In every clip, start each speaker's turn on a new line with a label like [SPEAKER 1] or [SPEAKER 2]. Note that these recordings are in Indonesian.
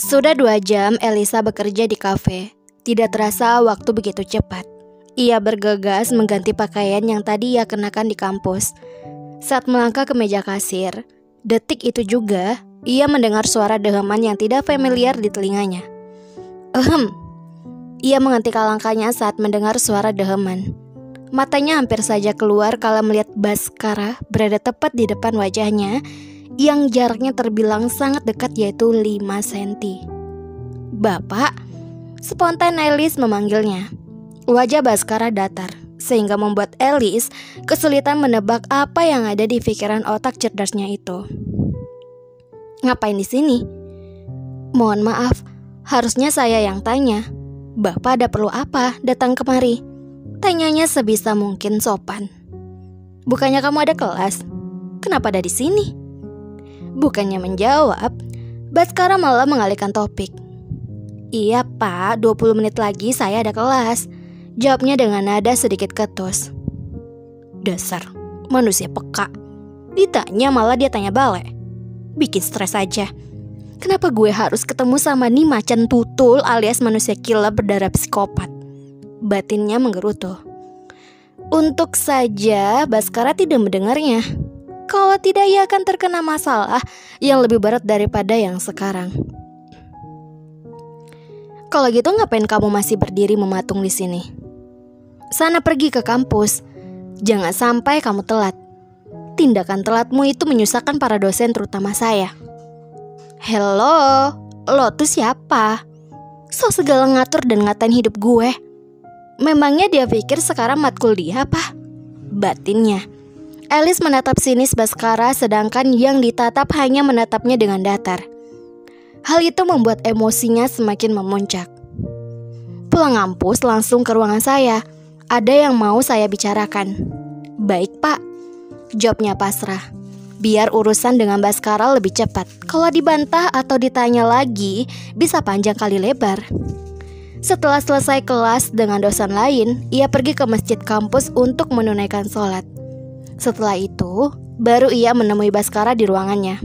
[SPEAKER 1] Sudah 2 jam Elisa bekerja di kafe. Tidak terasa waktu begitu cepat. Ia bergegas mengganti pakaian yang tadi ia kenakan di kampus. Saat melangkah ke meja kasir, detik itu juga ia mendengar suara deheman yang tidak familiar di telinganya. Ia menghentikan langkahnya saat mendengar suara deheman. Matanya hampir saja keluar kala melihat Baskara berada tepat di depan wajahnya yang jaraknya terbilang sangat dekat, yaitu 5 cm. "Bapak?" spontan Elis memanggilnya. Wajah Baskara datar, sehingga membuat Elis kesulitan menebak apa yang ada di pikiran otak cerdasnya itu. "Ngapain di sini?" "Mohon maaf, harusnya saya yang tanya. Bapak ada perlu apa datang kemari?" Tanyanya sebisa mungkin sopan. "Bukannya kamu ada kelas? Kenapa ada di sini?" Bukannya menjawab, Baskara malah mengalihkan topik. "Iya pak, 20 menit lagi saya ada kelas," jawabnya dengan nada sedikit ketus. Dasar manusia peka. Ditanya malah dia tanya balik. Bikin stres aja. Kenapa gue harus ketemu sama nih macan tutul alias manusia gila berdarah psikopat? Batinnya menggerutu. Untuk saja Baskara tidak mendengarnya. Kalau tidak, ia akan terkena masalah yang lebih berat daripada yang sekarang. "Kalau gitu ngapain kamu masih berdiri mematung di sini? Sana pergi ke kampus. Jangan sampai kamu telat. Tindakan telatmu itu menyusahkan para dosen, terutama saya." "Hello, lo tuh siapa? So segala ngatur dan ngatain hidup gue. Memangnya dia pikir sekarang matkul dia apa?" Batinnya. Elis menatap sinis Baskara, sedangkan yang ditatap hanya menatapnya dengan datar. Hal itu membuat emosinya semakin memuncak. "Pulang kampus langsung ke ruangan saya. Ada yang mau saya bicarakan." "Baik pak," jawabnya pasrah. Biar urusan dengan Baskara lebih cepat. Kalau dibantah atau ditanya lagi, bisa panjang kali lebar. Setelah selesai kelas dengan dosen lain, ia pergi ke masjid kampus untuk menunaikan sholat. Setelah itu, baru ia menemui Baskara di ruangannya.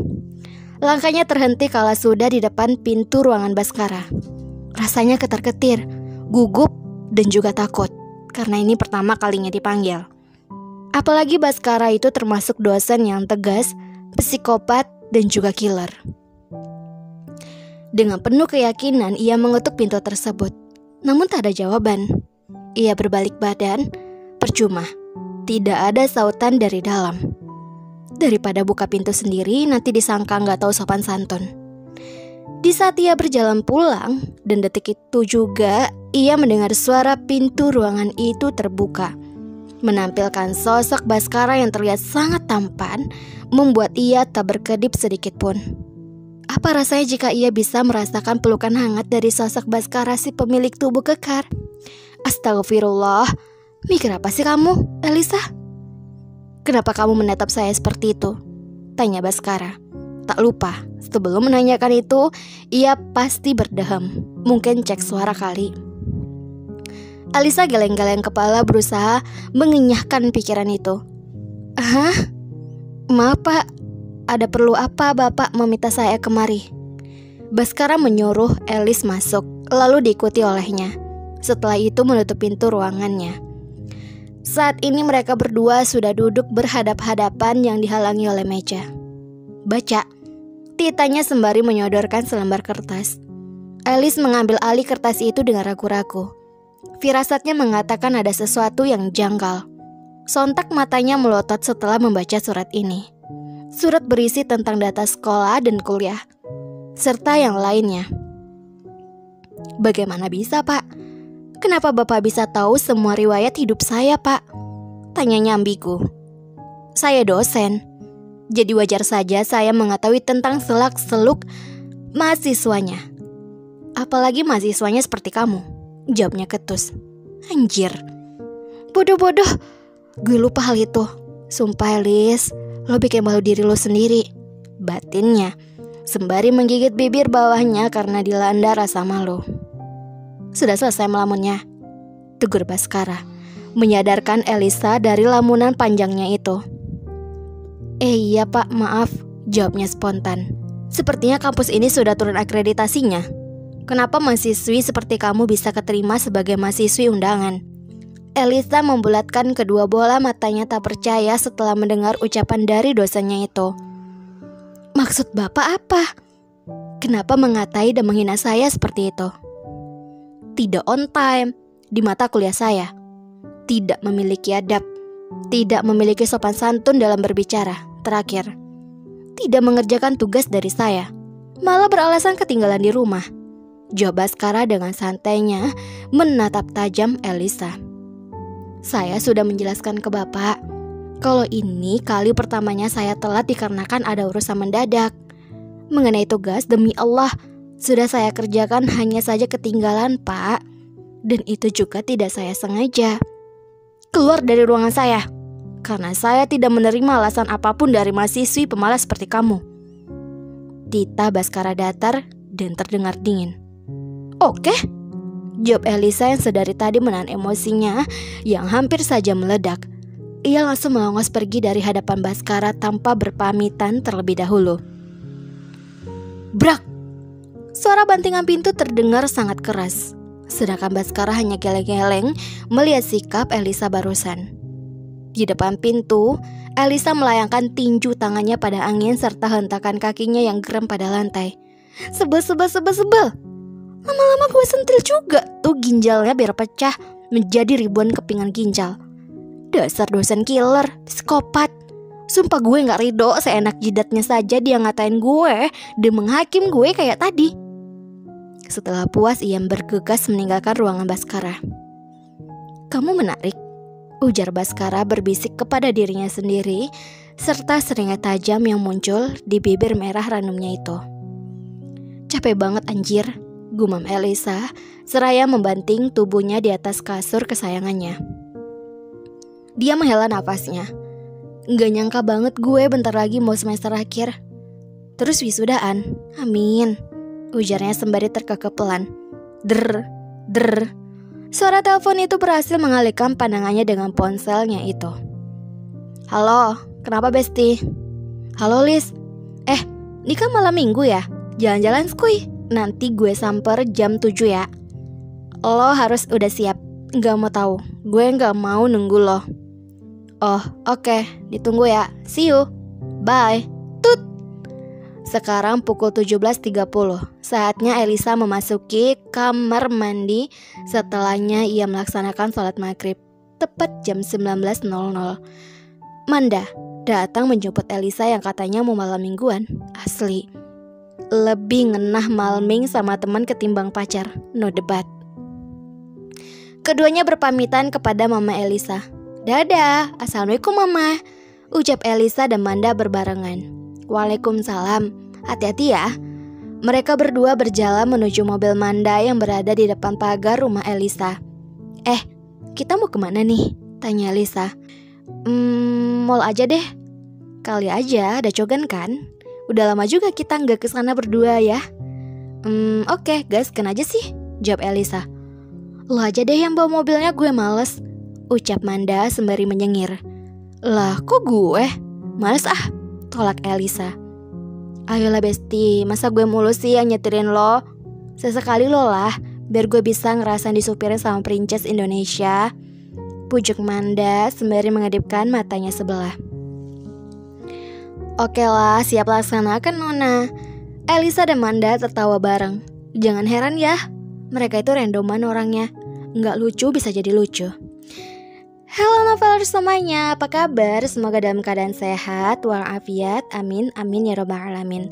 [SPEAKER 1] Langkahnya terhenti kala sudah di depan pintu ruangan Baskara. Rasanya ketar-ketir, gugup, dan juga takut, karena ini pertama kalinya dipanggil. Apalagi Baskara itu termasuk dosen yang tegas, psikopat, dan juga killer. Dengan penuh keyakinan, ia mengetuk pintu tersebut. Namun tak ada jawaban. Ia berbalik badan, percuma. Tidak ada sautan dari dalam. Daripada buka pintu sendiri, nanti disangka gak tahu sopan santun. Di saat ia berjalan pulang, dan detik itu juga ia mendengar suara pintu ruangan itu terbuka, menampilkan sosok Baskara yang terlihat sangat tampan, membuat ia tak berkedip sedikit pun. Apa rasanya jika ia bisa merasakan pelukan hangat dari sosok Baskara, si pemilik tubuh kekar? Astagfirullah. "Mikir apa sih kamu, Elisa? Kenapa kamu menatap saya seperti itu?" tanya Baskara. Tak lupa, sebelum menanyakan itu, ia pasti berdehem. Mungkin cek suara kali. Elisa geleng-geleng kepala berusaha mengenyahkan pikiran itu. "Hah? Maaf pak, ada perlu apa bapak meminta saya kemari?" Baskara menyuruh Elis masuk, lalu diikuti olehnya. Setelah itu menutup pintu ruangannya. Saat ini mereka berdua sudah duduk berhadap-hadapan yang dihalangi oleh meja. "Baca," titanya sembari menyodorkan selembar kertas. Elis mengambil alih kertas itu dengan ragu-ragu. Firasatnya mengatakan ada sesuatu yang janggal. Sontak matanya melotot setelah membaca surat ini. Surat berisi tentang data sekolah dan kuliah, serta yang lainnya. "Bagaimana bisa pak? Kenapa bapak bisa tahu semua riwayat hidup saya pak?" tanyanya ambigu. "Saya dosen, jadi wajar saja saya mengetahui tentang selak-seluk mahasiswanya. Apalagi mahasiswanya seperti kamu," jawabnya ketus. "Anjir, bodoh-bodoh, gue lupa hal itu. Sumpah Elis, lo bikin malu diri lo sendiri," batinnya, sembari menggigit bibir bawahnya karena dilanda rasa malu. Sudah selesai melamunnya? Tegur Baskara, menyadarkan Elisa dari lamunan panjangnya itu. Iya pak, maaf, jawabnya spontan. Sepertinya kampus ini sudah turun akreditasinya. Kenapa mahasiswi seperti kamu bisa keterima sebagai mahasiswi undangan? Elisa membulatkan kedua bola matanya tak percaya setelah mendengar ucapan dari dosennya itu. Maksud bapak apa? Kenapa mengatai dan menghina saya seperti itu? Tidak on time di mata kuliah saya, tidak memiliki adab, tidak memiliki sopan santun dalam berbicara. Terakhir, tidak mengerjakan tugas dari saya, malah beralasan ketinggalan di rumah. Jawab Baskara dengan santainya menatap tajam Elisa. Saya sudah menjelaskan ke bapak kalau ini kali pertamanya saya telat dikarenakan ada urusan mendadak. Mengenai tugas, demi Allah, sudah saya kerjakan, hanya saja ketinggalan pak. Dan itu juga tidak saya sengaja. Keluar dari ruangan saya, karena saya tidak menerima alasan apapun dari mahasiswi pemalas seperti kamu. Tita Baskara datar dan terdengar dingin. Oke, jawab Elisa yang sedari tadi menahan emosinya yang hampir saja meledak. Ia langsung melongos pergi dari hadapan Baskara tanpa berpamitan terlebih dahulu. Brak! Suara bantingan pintu terdengar sangat keras, sedangkan Baskara hanya geleng-geleng melihat sikap Elisa barusan. Di depan pintu, Elisa melayangkan tinju tangannya pada angin serta hentakan kakinya yang geram pada lantai. Sebel. Lama-lama gue sentil juga tuh ginjalnya biar pecah menjadi ribuan kepingan ginjal. Dasar dosen killer, psikopat. Sumpah gue gak ridho, seenak jidatnya saja dia ngatain gue dan menghakim gue kayak tadi. Setelah puas, ia bergegas meninggalkan ruangan Baskara. Kamu menarik, ujar Baskara berbisik kepada dirinya sendiri, serta seringai tajam yang muncul di bibir merah ranumnya itu. Capek banget anjir, gumam Elisa, seraya membanting tubuhnya di atas kasur kesayangannya. Dia menghela nafasnya. Gak nyangka banget gue bentar lagi mau semester akhir. Terus wisudaan, amin, ujarnya sembari terkekeh pelan. Der. Suara telepon itu berhasil mengalihkan pandangannya dengan ponselnya itu. Halo, kenapa Besti? Halo Lis. Ini kan malam minggu ya? Jalan-jalan skuy. Nanti gue samper jam 7 ya. Lo harus udah siap. Gak mau tahu, gue gak mau nunggu lo. Oh, oke, ditunggu ya. See you. Bye. Tut. Sekarang pukul 17.30. Saatnya Elisa memasuki kamar mandi. Setelahnya ia melaksanakan sholat maghrib. Tepat jam 19.00. Manda datang menjemput Elisa yang katanya mau malam mingguan. Asli, lebih ngenah malming sama teman ketimbang pacar. No debat. Keduanya berpamitan kepada Mama Elisa. Dadah, assalamualaikum Mama, ucap Elisa dan Manda berbarengan. Waalaikumsalam, hati-hati ya. Mereka berdua berjalan menuju mobil Manda yang berada di depan pagar rumah Elisa. Kita mau kemana nih? Tanya Elisa. Mall aja deh. Kali aja ada cogan kan? Udah lama juga kita nggak kesana berdua ya. Oke, gaskan aja sih, jawab Elisa. Lo aja deh yang bawa mobilnya, gue males, ucap Manda sembari menyengir. Lah kok gue? Males ah, tolak Elisa. Ayolah Besti, masa gue mulu sih yang nyetirin lo? Sesekali lo lah, biar gue bisa ngerasain disupirin sama princess Indonesia, pujuk Manda sembari mengedipkan matanya sebelah. Oke lah, siap laksanakan Nona. Elisa dan Manda tertawa bareng. Jangan heran ya, mereka itu randoman orangnya. Nggak lucu bisa jadi lucu. Halo novelers semuanya, apa kabar? Semoga dalam keadaan sehat walafiat, amin, amin ya robbal alamin.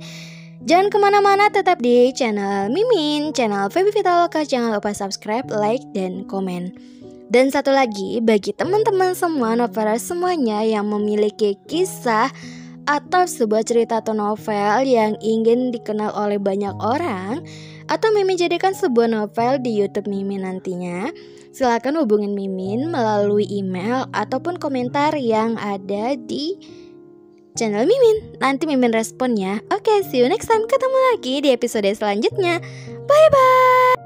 [SPEAKER 1] Jangan kemana-mana, tetap di channel Mimin, channel Feby Vitaloka. Jangan lupa subscribe, like, dan komen. Dan satu lagi, bagi teman-teman semua novelers semuanya yang memiliki kisah atau sebuah cerita atau novel yang ingin dikenal oleh banyak orang, atau Mimin jadikan sebuah novel di YouTube Mimin nantinya, silakan hubungin Mimin melalui email ataupun komentar yang ada di channel Mimin. Nanti Mimin respon ya. Oke, see you next time. Ketemu lagi di episode selanjutnya. Bye bye.